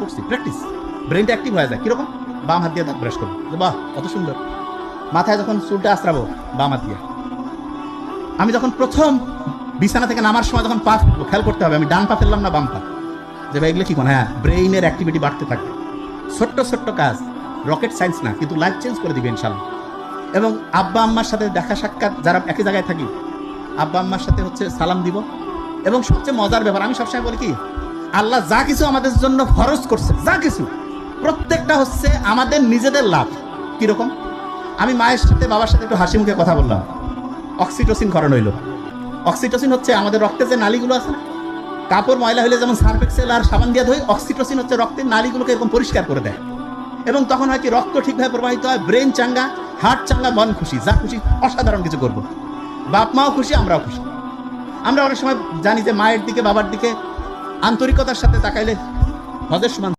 করছি, প্র্যাকটিস, ব্রেনটা অ্যাক্টিভ হয়ে যায়। কিরকম? বাম হাত দিয়ে দাঁত ব্রাশ করবো, বাহ কত সুন্দর। মাথায় যখন চুলটা আঁচড়াবো, বাম হাত দিয়ে। আমি যখন প্রথম বিছানা থেকে নামার সময় যখন পা খেয়াল করতে হবে আমি ডান পা ফেললাম না বাম পা, যে ভাই এগুলো কি কোন, হ্যাঁ ব্রেইনের অ্যাক্টিভিটি বাড়তে থাকবে। ছোট্ট ছোট্ট কাজ, রকেট সায়েন্স না, কিন্তু লাইফ চেঞ্জ করে দিবে ইনশাল্লাহ। এবং আব্বা আম্মার সাথে দেখা সাক্ষাৎ, যারা একই জায়গায় থাকি, আব্বা আম্মার সাথে হচ্ছে সালাম দিব। এবং সবচেয়ে মজার ব্যাপার, আমি সবসময় বলি কি, আল্লাহ যা কিছু আমাদের জন্য ফরজ করছে, যা কিছু, প্রত্যেকটা হচ্ছে আমাদের নিজেদের লাভ। কিরকম? আমি মায়ের সাথে বাবার সাথে একটু হাসি মুখে কথা বললাম, অক্সিটোসিন ক্ষরণ হইল। অক্সিটোসিন হচ্ছে আমাদের রক্তে যে নালীগুলো আছে না, কাপড় ময়লা হলে যেমন সার্ফ এক্সেল আর সাবান দিয়ে ধুই, অক্সিটোসিন হচ্ছে রক্তের নালীগুলোকে এরকম পরিষ্কার করে দেয়। এবং তখন হয় কি, রক্ত ঠিকভাবে প্রবাহিত হয়, ব্রেন চাঙ্গা, হার্ট চাঙ্গা, মন খুশি, যা খুশি অসাধারণ কিছু করবো। বাপ মাও খুশি, আমরাও খুশি। আমরা অনেক সময় জানি যে মায়ের দিকে বাবার দিকে আন্তরিকতার সাথে তাকাইলে হজের সমান।